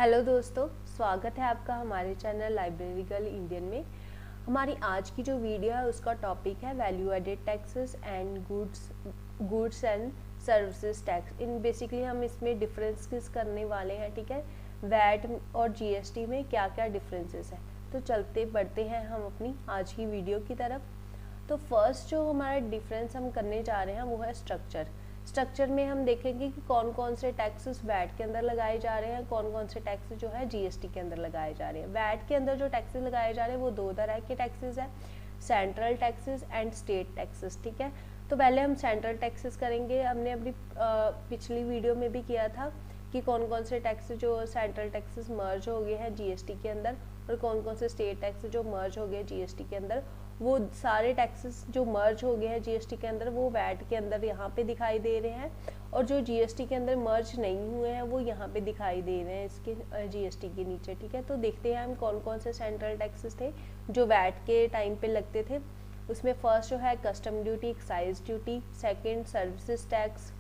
Hello दोस्तों, स्वागत है आपका हमारे चैनल लाइब्रेरी गर्ल इंडियन में। हमारी आज की जो वीडियो है उसका टॉपिक है value added taxes and goods and services tax. इन बेसिकली हम इसमें डिफरेंसेस करने वाले हैं, ठीक है। वैट और जीएसटी में क्या क्या डिफरेंसेस है, तो चलते बढ़ते हैं हम अपनी आज की वीडियो की तरफ। तो फर्स्ट जो हमारा डिफरेंस हम करने जा रहे हैं वो है स्ट्रक्चर में हम देखेंगे कि कौन कौन से टैक्सेस वैट के अंदर लगाए जा रहे हैं, कौन कौन से टैक्सेस जो है जीएसटी के अंदर लगाए जा रहे हैं। वैट के अंदर जो टैक्सेस लगाए जा रहे हैं वो दो तरह के टैक्सेस हैं, central taxes and state taxes, ठीक है। तो पहले हम सेंट्रल टैक्सेस करेंगे। हमने अपनी पिछली वीडियो में भी किया था कि कौन कौन से टैक्सेस जो सेंट्रल टैक्सेस मर्ज हो गए हैं जीएसटी के अंदर और कौन कौन से स्टेट टैक्सेस जो मर्ज हो गए जीएसटी के अंदर। वो सारे टैक्सेस जो मर्ज हो गए हैं जीएसटी के अंदर वो वैट के अंदर यहाँ पे दिखाई दे रहे हैं, और जो जीएसटी के अंदर मर्ज नहीं हुए हैं वो यहाँ पे दिखाई दे रहे हैं इसके जीएसटी के नीचे, ठीक है। तो देखते हैं हम कौन कौन से सेंट्रल टैक्सेस थे जो वैट के टाइम पे लगते थे। उसमें फर्स्ट जो है custom duty, excise duty, second services tax,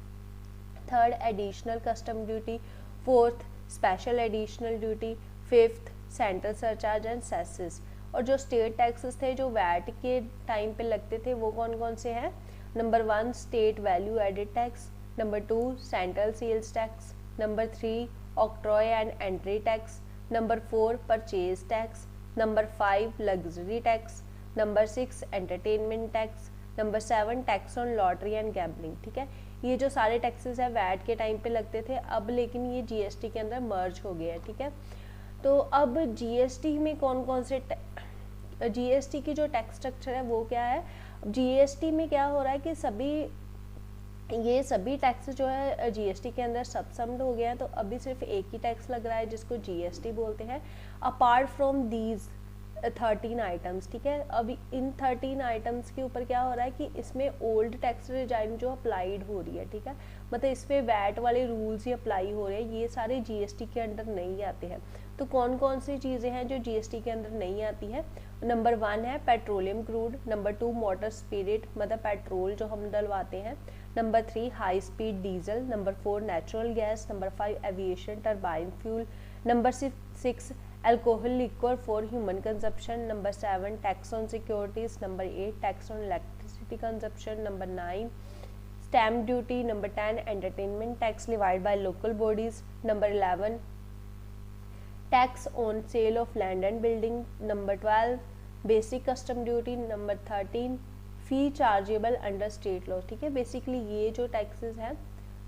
third additional custom duty, fourth special additional duty, fifth central surcharge and सेसेस। और जो स्टेट टैक्सेस थे जो वैट के टाइम पे लगते थे वो कौन कौन से हैं। Number 1 state value added tax, number 2 central sales tax, number 3 octroi and entry tax, number 4 purchase tax, number 5 luxury tax, number 6 entertainment tax, number 7 tax on lottery and gambling, ठीक है। ये जो सारे टैक्सेस है वैट के time पे लगते थे, अब लेकिन ये जीएसटी के अंदर मर्ज हो गया है, ठीक है। तो अब जीएसटी में कौन कौन से जीएसटी की जो टैक्स स्ट्रक्चर है वो क्या है। जीएसटी में क्या हो रहा है कि ये सभी टैक्स जो है जीएसटी के अंदर सबसम्ड हो गया है, तो अभी सिर्फ एक ही टैक्स लग रहा है जिसको जीएसटी बोलते हैं, अपार्ट फ्रॉम दीज 13 आइटम्स, ठीक है। अभी इन 13 आइटम्स के ऊपर क्या हो रहा है कि इसमें ओल्ड टैक्स रिजाइम जो अप्लाइड हो रही है, ठीक है। मतलब इसमें वैट वाले रूल्स ही अप्लाई हो रहे हैं, ये सारे जीएसटी के अंडर नहीं आते हैं। तो कौन कौन सी चीज़ें हैं जो जीएसटी के अंदर नहीं आती है। नंबर 1 है petroleum crude, number 2 motor spirit मतलब पेट्रोल जो हम डलवाते हैं, number 3 high speed diesel, number 4 natural gas, number 5 aviation turbine fuel, number 6 alcohol liquor for human consumption, number 7 tax on securities, number 8 tax on electricity consumption, number 9 stamp duty, number 10 entertainment tax levied by local bodies, number 11 tax on sale of land and building, number 12 basic custom duty, number 13 fee chargeable under state law, ठीक है। Basically ये जो taxes है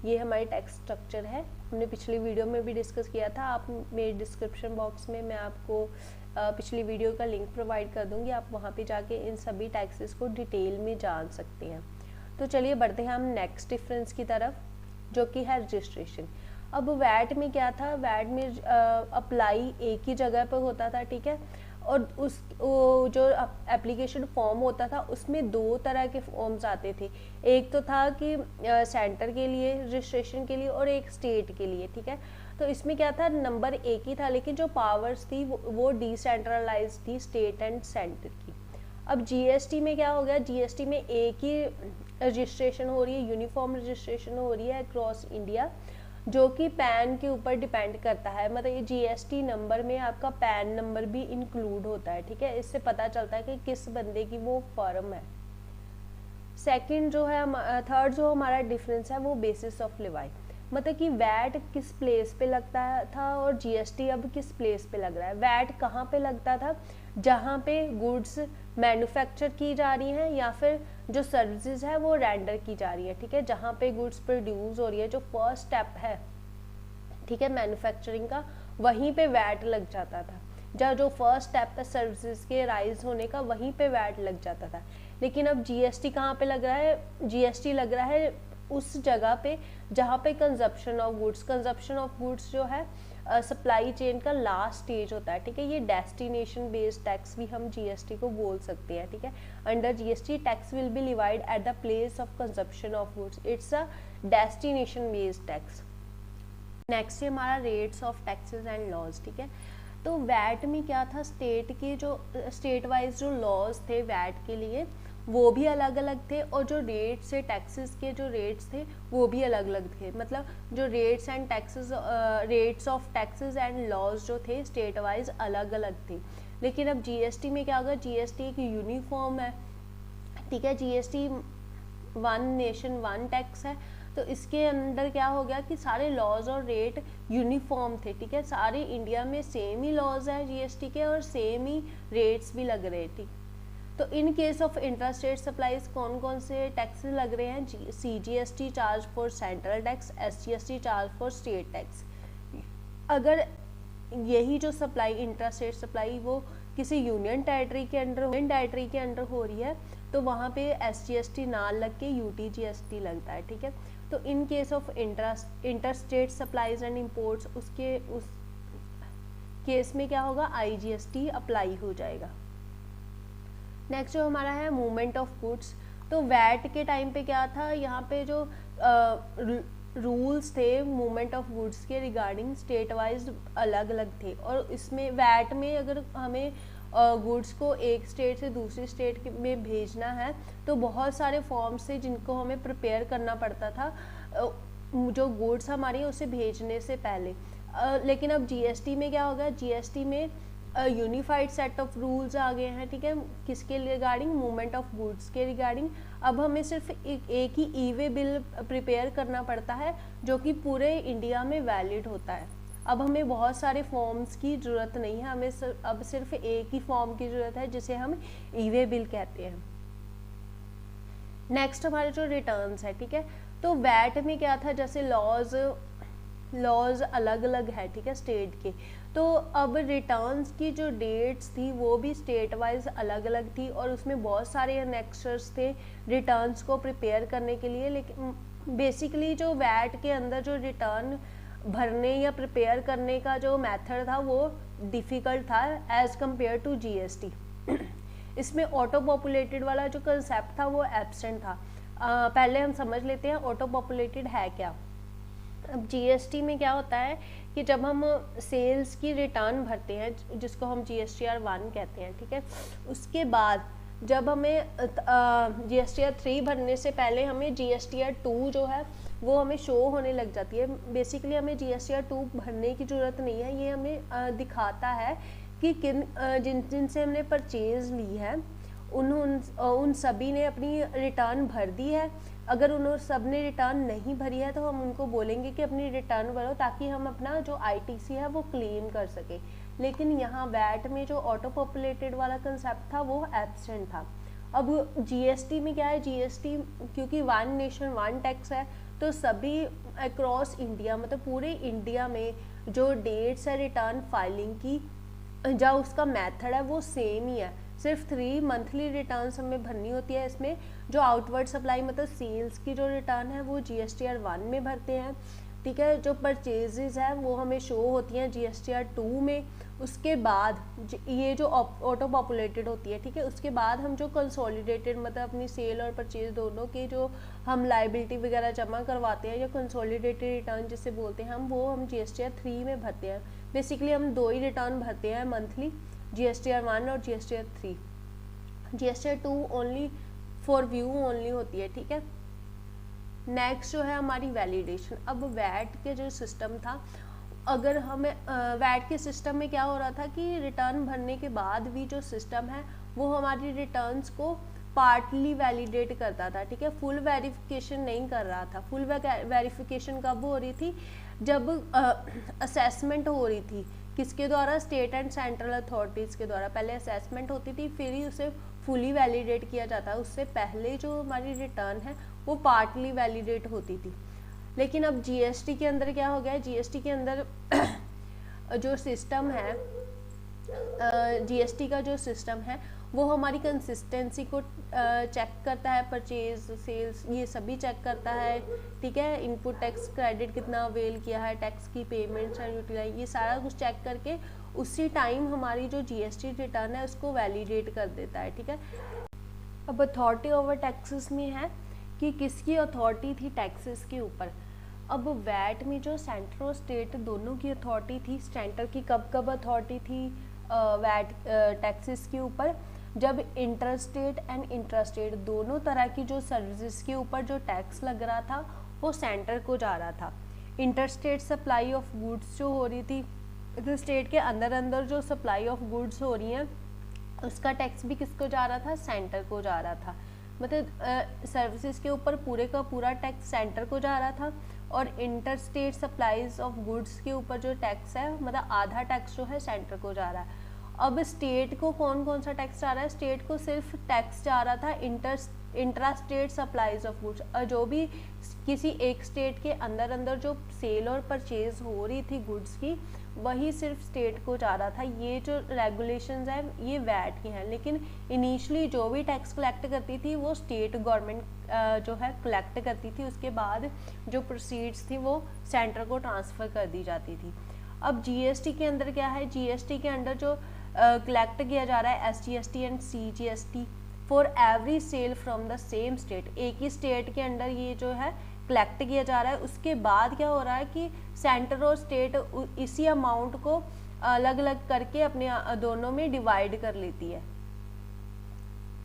ये हमारी tax structure है, हमने पिछली वीडियो में भी डिस्कस किया था। आप मेरे डिस्क्रिप्शन बॉक्स में मैं आपको पिछली वीडियो का लिंक प्रोवाइड कर दूंगी, आप वहाँ पे जाके इन सभी टैक्सेस को डिटेल में जान सकते हैं। तो चलिए बढ़ते हैं हम नेक्स्ट डिफरेंस की तरफ, जो कि है रजिस्ट्रेशन। अब वैट में क्या था, वैट में अप्लाई एक ही जगह पर होता था, ठीक है। और जो एप्लीकेशन फॉर्म होता था उसमें दो तरह के फॉर्म्स आते थे, एक तो था कि सेंटर के लिए रजिस्ट्रेशन के लिए और एक स्टेट के लिए, ठीक है। तो इसमें क्या था, नंबर एक ही था लेकिन जो पावर्स थी वो डिसेंट्रलाइज थी, स्टेट एंड सेंटर की। अब जीएसटी में क्या हो गया, जीएसटी में एक ही रजिस्ट्रेशन हो रही है, यूनिफॉर्म रजिस्ट्रेशन हो रही है अक्रॉस इंडिया, जो कि पैन के ऊपर डिपेंड करता है। मतलब ये जीएसटी नंबर में आपका पैन नंबर भी इंक्लूड होता है, ठीक है। इससे पता चलता है कि किस बंदे की वो फर्म है। सेकंड जो है, थर्ड जो हमारा डिफरेंस है वो बेसिस ऑफ लिवाई, मतलब कि वैट किस प्लेस पे लगता था और जीएसटी अब किस प्लेस पे लग रहा है। वैट कहाँ पे लगता था, जहाँ पे गुड्स मैन्युफैक्चर की जा रही हैं या फिर जो सर्विसेज है वो रेंडर की जा रही है, ठीक है। जहाँ पे गुड्स प्रोड्यूस हो रही है, जो फर्स्ट स्टेप है, ठीक है, मैन्युफैक्चरिंग का, वहीं पे वैट लग जाता था। जहाँ जो फर्स्ट स्टेप है सर्विसेज के राइज होने का, वहीं पे वैट लग जाता था। लेकिन अब जीएसटी कहाँ पे लग रहा है, जीएसटी लग रहा है उस जगह पे जहाँ पे कंजप्शन ऑफ गुड्स जो है सप्लाई चेन का लास्ट स्टेज होता है, ठीक है। ये डेस्टिनेशन बेस्ड टैक्स भी हम जीएसटी को बोल सकते हैं, ठीक है। Under GST tax will be levied at the place of consumption of goods, it's a destination based tax. Next है हमारा rates of taxes and laws, ठीक है। तो वैट में क्या था, स्टेट के जो स्टेट वाइज जो लॉज थे वैट के लिए वो भी अलग अलग थे, और जो रेट्स है टैक्सेस के जो रेट्स थे वो भी अलग अलग थे। मतलब जो rates and taxes, rates of taxes and laws जो थे स्टेट वाइज अलग अलग थे। लेकिन अब जीएसटी में क्या होगा, जीएसटी एक यूनिफॉर्म है, ठीक है, GST one nation one tax है, तो इसके अंदर क्या हो गया कि सारे लॉज और रेट यूनिफॉर्म थे, ठीक है, सारे इंडिया में सेम ही लॉज है जीएसटी के और सेम ही रेट्स भी लग रहे, ठीक। तो in case of intrastate supplies कौन कौन से टैक्सेस लग रहे हैं, CGST charge for central tax, SGST charge for state tax. अगर यही जो सप्लाई इंट्रास्टेट सप्लाई वो किसी यूनियन टेरिटरी के अंडर हो रही है तो वहाँ पे एसजीएसटी ना लग के यूटीजीएसटी लगता है, ठीक है। तो in case of interstate supplies and imports उस केस में क्या होगा, आईजीएसटी अप्लाई हो जाएगा। नेक्स्ट जो हमारा है मूवमेंट ऑफ गुड्स, तो वैट के टाइम पे क्या था, यहाँ पे जो रूल्स थे मूवमेंट ऑफ गुड्स के रिगार्डिंग स्टेट वाइज अलग अलग थे, और इसमें वैट में अगर हमें गुड्स को एक स्टेट से दूसरी स्टेट में भेजना है तो बहुत सारे फॉर्म्स थे जिनको हमें प्रिपेयर करना पड़ता था जो गुड्स हमारी उसे भेजने से पहले। लेकिन अब जीएसटी में क्या होगा, जीएसटी में यूनिफाइड सेट ऑफ रूल्स आ गए हैं, ठीक है, किसके रिगार्डिंग, मूवमेंट ऑफ गुड्स के रिगार्डिंग। अब हमें सिर्फ एक ही ई वे बिल प्रिपेयर करना पड़ता है जो कि पूरे इंडिया में वैलिड होता है। अब हमें बहुत सारे फॉर्म्स की ज़रूरत नहीं है, हमें अब सिर्फ एक ही फॉर्म की ज़रूरत है जिसे हम ई वे बिल कहते हैं। नेक्स्ट हमारे जो रिटर्न्स है, ठीक है, तो वैट में क्या था, जैसे लॉज अलग अलग है, ठीक है, स्टेट के, तो अब रिटर्न्स की जो डेट्स थी वो भी स्टेट वाइज अलग अलग थी और उसमें बहुत सारे एनेक्सर्स थे रिटर्न्स को प्रिपेयर करने के लिए। लेकिन बेसिकली जो वैट के अंदर जो रिटर्न भरने या प्रिपेयर करने का जो मेथड था वो डिफ़िकल्ट था एज़ कम्पेयर टू जीएसटी। इसमें ऑटो पॉपुलेटेड वाला जो कंसेप्ट था वो एब्सेंट था। पहले हम समझ लेते हैं ऑटो पॉपुलेटेड है क्या। अब जीएसटी में क्या होता है कि जब हम सेल्स की रिटर्न भरते हैं जिसको हम जीएसटीआर 1 कहते हैं, ठीक है, उसके बाद जब हमें जीएसटीआर 3 भरने से पहले हमें जीएसटीआर 2 जो है वो हमें शो होने लग जाती है। बेसिकली हमें जीएसटीआर 2 भरने की ज़रूरत नहीं है, ये हमें दिखाता है कि जिन से हमने परचेज़ ली है उन सभी ने अपनी रिटर्न भर दी है। अगर उन्होंने सब ने रिटर्न नहीं भरी है तो हम उनको बोलेंगे कि अपनी रिटर्न भरो ताकि हम अपना जो आईटीसी है वो क्लेम कर सके। लेकिन यहाँ वैट में जो ऑटो पॉपुलेटेड वाला कंसेप्ट था वो एब्सेंट था। अब जीएसटी में क्या है, जीएसटी क्योंकि वन नेशन वन टैक्स है तो सभी अक्रॉस इंडिया मतलब पूरे इंडिया में जो डेट्स है रिटर्न फाइलिंग की जो उसका मेथड है वो सेम ही है। सिर्फ 3 मंथली रिटर्न्स हमें भरनी होती है। इसमें जो आउटवर्ड सप्लाई मतलब सेल्स की जो रिटर्न है वो जीएसटीआर 1 में भरते हैं, ठीक है। जो परचेजेस है वो हमें शो होती हैं जीएसटीआर 2 में। उसके बाद ये जो ऑटो पॉपुलेटेड होती है, ठीक है, उसके बाद हम जो कंसोलिडेटेड मतलब अपनी सेल और परचेज दोनों के जो हम लाइबिलिटी वगैरह जमा करवाते हैं या कंसोलिडेटेड रिटर्न जिसे बोलते हैं वो हम जीएसटीआर 3 में भरते हैं। बेसिकली हम 2 ही रिटर्न भरते हैं मंथली, जीएसटीआर 1 और GSTR 3। GSTR 2 only for view only होती है, ठीक है। नेक्स्ट जो है हमारी वैलिडेशन। अब वैट के जो सिस्टम था, अगर हमें वैट के सिस्टम में क्या हो रहा था कि रिटर्न भरने के बाद भी जो सिस्टम है वो हमारी रिटर्न्स को पार्टली वैलिडेट करता था, ठीक है, फुल वेरिफिकेशन नहीं कर रहा था। फुल वेरिफिकेशन कब हो रही थी, जब असेसमेंट हो रही थी, किसके द्वारा, स्टेट एंड सेंट्रल अथॉरिटीज़ के द्वारा। पहले असेसमेंट होती थी फिर ही उसे फुली वैलिडेट किया जाता है। उससे पहले जो हमारी रिटर्न है वो पार्टली वैलिडेट होती थी। लेकिन अब जीएसटी के अंदर क्या हो गया है, जीएसटी के अंदर जो सिस्टम है, जीएसटी का जो सिस्टम है वो हमारी कंसिस्टेंसी को चेक करता है, परचेज सेल्स ये सभी चेक करता है, ठीक है। इनपुट टैक्स क्रेडिट कितना अवेल किया है, टैक्स की पेमेंट्स एंड यूटिलाइज ये सारा कुछ चेक करके उसी टाइम हमारी जो जीएसटी रिटर्न है उसको वैलिडेट कर देता है, ठीक है। अब अथॉरिटी ओवर टैक्सेस में है कि किसकी अथॉरिटी थी टैक्सेस के ऊपर। अब वैट में जो सेंट्रल और स्टेट दोनों की अथॉरिटी थी। सेंटर की कब अथॉरिटी थी वैट टैक्सेस के ऊपर, जब इंटरस्टेट एंड इंट्रास्टेट दोनों तरह की जो सर्विसेज के ऊपर जो टैक्स लग रहा था वो सेंटर को जा रहा था। इंटरस्टेट सप्लाई ऑफ गुड्स जो हो रही थी, तो स्टेट के अंदर अंदर जो सप्लाई ऑफ गुड्स हो रही हैं उसका टैक्स भी किसको जा रहा था, सेंटर को जा रहा था। मतलब सर्विसेज के ऊपर पूरे का पूरा टैक्स सेंटर को जा रहा था, और इंटरस्टेट सप्लाईज ऑफ गुड्स के ऊपर जो टैक्स है मतलब आधा टैक्स जो है सेंटर को जा रहा है। अब स्टेट को कौन कौन सा टैक्स जा रहा है, स्टेट को सिर्फ टैक्स जा रहा था intra state supplies of goods, जो भी किसी एक स्टेट के अंदर अंदर जो सेल और परचेज हो रही थी गुड्स की, वही सिर्फ स्टेट को जा रहा था। ये जो रेगुलेशंस हैं ये वैट की हैं, लेकिन इनिशियली जो भी टैक्स कलेक्ट करती थी वो स्टेट गवर्नमेंट जो है कलेक्ट करती थी, उसके बाद जो प्रोसीड्स थी वो सेंटर को ट्रांसफ़र कर दी जाती थी। अब जीएसटी के अंदर क्या है, जीएसटी के अंदर जो कलेक्ट किया जा रहा है SGST and CGST for every sale from the same state, एक ही स्टेट के अंदर ये जो है कलेक्ट किया जा रहा है। उसके बाद क्या हो रहा है कि सेंटर और स्टेट इसी अमाउंट को अलग अलग करके अपने दोनों में डिवाइड कर लेती है।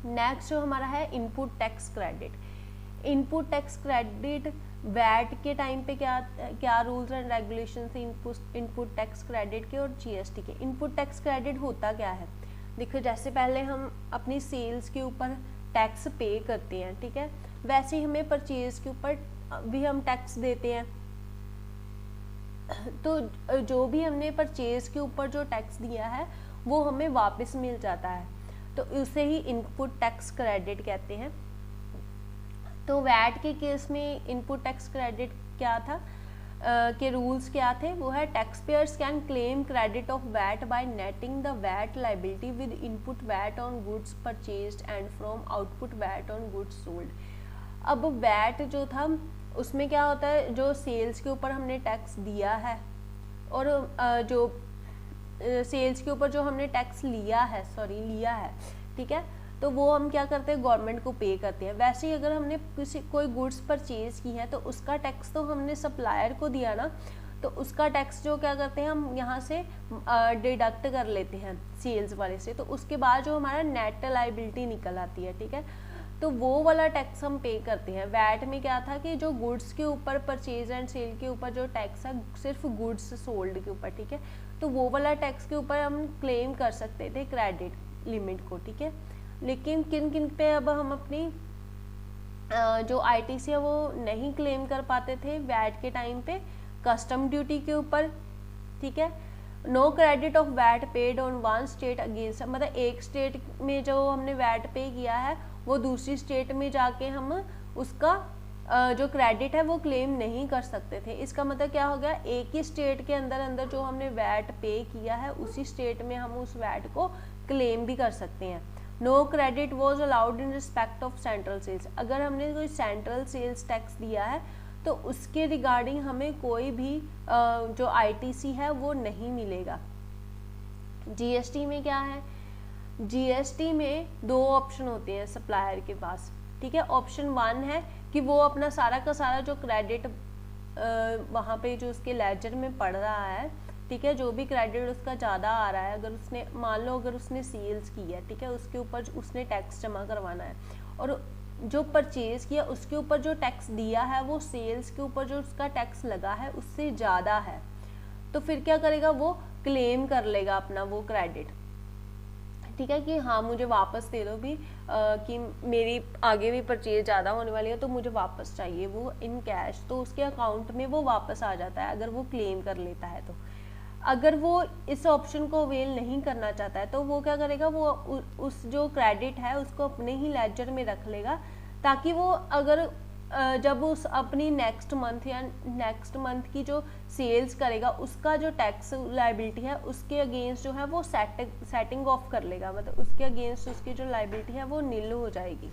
नेक्स्ट जो हमारा है input tax credit. Input tax credit VAT के टाइम पे क्या क्या रूल्स एंड रेगुलेशन थे इनपुट टैक्स क्रेडिट के और जीएसटी के। इनपुट टैक्स क्रेडिट होता क्या है, देखो जैसे पहले हम अपनी सेल्स के ऊपर टैक्स पे करते हैं, ठीक है, वैसे ही हमें परचेज के ऊपर भी हम टैक्स देते हैं। तो जो भी हमने परचेज के ऊपर जो टैक्स दिया है वो हमें वापस मिल जाता है, तो उसे ही इनपुट टैक्स क्रेडिट कहते हैं। तो वैट के केस में इनपुट टैक्स क्रेडिट क्या था के रूल्स क्या थे, वो है tax payers can claim credit of VAT by netting the VAT liability with input VAT on goods purchased and from output VAT on goods sold. अब वैट जो था उसमें क्या होता है, जो सेल्स के ऊपर हमने टैक्स दिया है और जो सेल्स के ऊपर जो हमने टैक्स लिया है ठीक है, तो वो हम क्या करते हैं, गवर्नमेंट को पे करते हैं। वैसे ही अगर हमने कोई गुड्स परचेज की है तो उसका टैक्स तो हमने सप्लायर को दिया ना, तो उसका टैक्स जो क्या करते हैं हम यहाँ से डिडक्ट कर लेते हैं सेल्स वाले से, तो उसके बाद जो हमारा नेट लायबिलिटी निकल आती है, ठीक है, तो वो वाला टैक्स हम पे करते हैं। वैट में क्या था कि जो गुड्स के ऊपर परचेज एंड सेल के ऊपर जो टैक्स है सिर्फ गुड्स सोल्ड के ऊपर, ठीक है, तो वो वाला टैक्स के ऊपर हम क्लेम कर सकते थे क्रेडिट लिमिट को, ठीक है। लेकिन किन किन पे अब हम अपनी जो आईटीसी है वो नहीं क्लेम कर पाते थे वैट के टाइम पे, कस्टम ड्यूटी के ऊपर, ठीक है। No credit of VAT paid on one state against, मतलब एक स्टेट में जो हमने वैट पे किया है वो दूसरी स्टेट में जाके हम उसका जो क्रेडिट है वो क्लेम नहीं कर सकते थे। इसका मतलब क्या हो गया, एक ही स्टेट के अंदर अंदर जो हमने वैट पे किया है उसी स्टेट में हम उस वैट को क्लेम भी कर सकते हैं। No credit was allowed in respect of central sales, अगर हमने कोई सेंट्रल सेल्स टैक्स दिया है तो उसके रिगार्डिंग हमें कोई भी जो आईटीसी है वो नहीं मिलेगा। जीएसटी में क्या है, जीएसटी में दो ऑप्शन होते हैं सप्लायर के पास, ठीक है। ऑप्शन 1 है कि वो अपना सारा का सारा जो क्रेडिट वहाँ पे जो उसके लेजर में पड़ रहा है, ठीक है, जो भी क्रेडिट उसका ज़्यादा आ रहा है, अगर उसने मान लो अगर उसने सेल्स की है, ठीक है, उसके ऊपर उसने टैक्स जमा करवाना है, और जो परचेज किया उसके ऊपर जो टैक्स दिया है वो सेल्स के ऊपर जो उसका टैक्स लगा है उससे ज़्यादा है, तो फिर क्या करेगा, वो क्लेम कर लेगा अपना वो क्रेडिट, ठीक है, कि हाँ मुझे वापस दे दो भी कि मेरी आगे भी परचेज ज़्यादा होने वाली है तो मुझे वापस चाहिए वो इन कैश, तो उसके अकाउंट में वो वापस आ जाता है अगर वो क्लेम कर लेता है। तो अगर वो इस ऑप्शन को अवेल नहीं करना चाहता है तो वो क्या करेगा, वो उस जो क्रेडिट है उसको अपने ही लेजर में रख लेगा, ताकि वो अगर जब उस अपनी नेक्स्ट मंथ की जो सेल्स करेगा उसका जो टैक्स लायबिलिटी है उसके अगेंस्ट जो है वो सेटिंग ऑफ कर लेगा, मतलब उसके अगेंस्ट उसकी जो लायबिलिटी है वो नील हो जाएगी।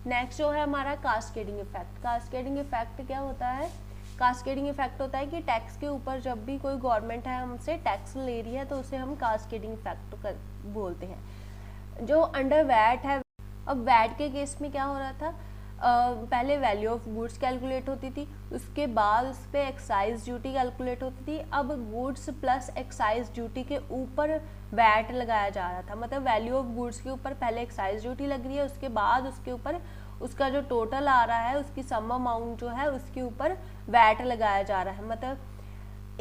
नेक्स्ट जो है हमारा कास्केडिंग इफेक्ट। कास्केडिंग इफेक्ट क्या होता है, कास्केडिंग इफेक्ट होता है कि टैक्स के ऊपर जब भी कोई गवर्नमेंट है हमसे टैक्स ले रही है तो उसे हम कास्केडिंग इफेक्ट बोलते हैं। जो अंडर वैट है, अब वैट के केस में क्या हो रहा था, पहले वैल्यू ऑफ गुड्स कैलकुलेट होती थी, उसके बाद उस पर एक्साइज ड्यूटी कैलकुलेट होती थी। अब गुड्स प्लस एक्साइज ड्यूटी के ऊपर वैट लगाया जा रहा था, मतलब वैल्यू ऑफ गुड्स के ऊपर पहले एक्साइज ड्यूटी लग रही है, उसके बाद उसके ऊपर उसका जो टोटल आ रहा है उसकी सम अमाउंट जो है उसके ऊपर वैट लगाया जा रहा है। मतलब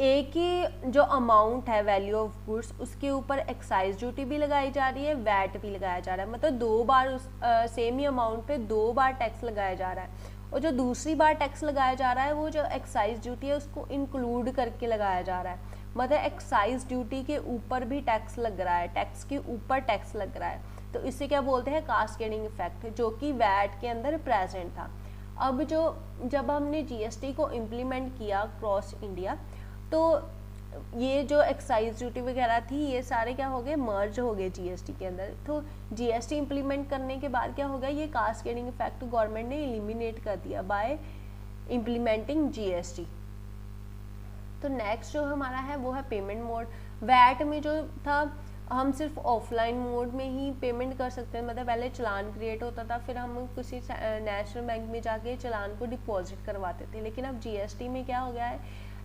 एक ही जो अमाउंट है वैल्यू ऑफ गुड्स उसके ऊपर एक्साइज ड्यूटी भी लगाई जा रही है, वैट भी लगाया जा रहा है, मतलब 2 बार उस सेम ही अमाउंट पे 2 बार टैक्स लगाया जा रहा है। और जो दूसरी बार टैक्स लगाया जा रहा है वो जो एक्साइज ड्यूटी है उसको इंक्लूड करके लगाया जा रहा है, मतलब एक्साइज ड्यूटी के ऊपर भी टैक्स लग रहा है, टैक्स के ऊपर टैक्स लग रहा है। तो इसे क्या बोलते हैं, कास्केडिंग इफेक्ट, जो कि वैट के अंदर प्रेजेंट था। अब जब हमने जीएसटी को इम्प्लीमेंट किया क्रॉस इंडिया, तो ये जो एक्साइज ड्यूटी वगैरह थी ये सारे क्या हो गए, मर्ज हो गए जीएसटी के अंदर। तो जीएसटी इम्प्लीमेंट करने के बाद क्या हो गया, ये कास्केडिंग इफेक्ट गवर्नमेंट ने एलिमिनेट कर दिया बाय इम्प्लीमेंटिंग जीएसटी। तो नेक्स्ट जो हमारा है वो है पेमेंट मोड। वैट में जो था हम सिर्फ ऑफलाइन मोड में ही पेमेंट कर सकते हैं, मतलब पहले चलान क्रिएट होता था, फिर हम किसी नेशनल बैंक में जाके चलान को डिपॉजिट करवाते थे। लेकिन अब जीएसटी में क्या हो गया है,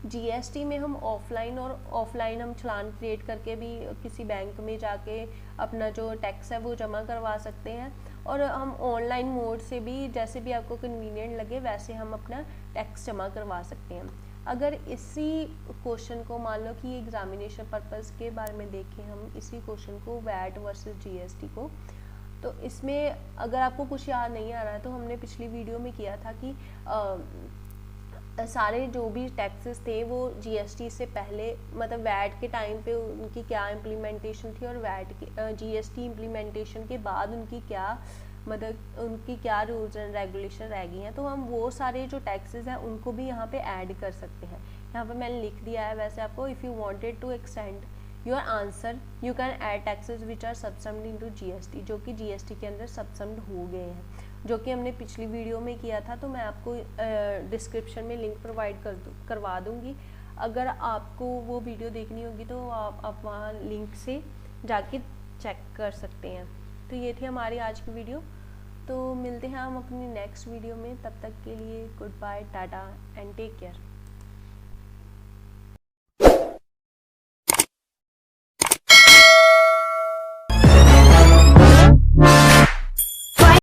जीएसटी में हम ऑफलाइन हम चलान क्रिएट करके भी किसी बैंक में जाके अपना जो टैक्स है वो जमा करवा सकते हैं, और हम ऑनलाइन मोड से भी जैसे भी आपको कन्वीनियंट लगे वैसे हम अपना टैक्स जमा करवा सकते हैं। अगर इसी क्वेश्चन को मान लो कि एग्जामिनेशन पर्पस के बारे में देखें हम इसी क्वेश्चन को, वैट वर्सेस जीएसटी को, तो इसमें अगर आपको कुछ याद नहीं आ रहा है तो हमने पिछली वीडियो में किया था कि सारे जो भी टैक्सेस थे वो जीएसटी से पहले, मतलब वैट के टाइम पे उनकी क्या इम्प्लीमेंटेशन थी और वैट की जीएसटी इम्प्लीमेंटेशन के बाद उनकी क्या, मतलब उनकी क्या रूल्स एंड रेगुलेशन रह गई हैं। तो हम वो सारे जो टैक्सेस हैं उनको भी यहाँ पे ऐड कर सकते हैं। यहाँ पे मैंने लिख दिया है वैसे आपको, if you wanted to extend your answer you can add taxes which are subsumed into GST, जो कि जीएसटी के अंदर सबसम्ड हो गए हैं, जो कि हमने पिछली वीडियो में किया था। तो मैं आपको डिस्क्रिप्शन में लिंक प्रोवाइड करवा दूँगी। अगर आपको वो वीडियो देखनी होगी तो आप वहाँ लिंक से जाके चेक कर सकते हैं। तो ये थी हमारी आज की वीडियो, तो मिलते हैं हम अपनी नेक्स्ट वीडियो में। तब तक के लिए good bye, ta-ta and take care.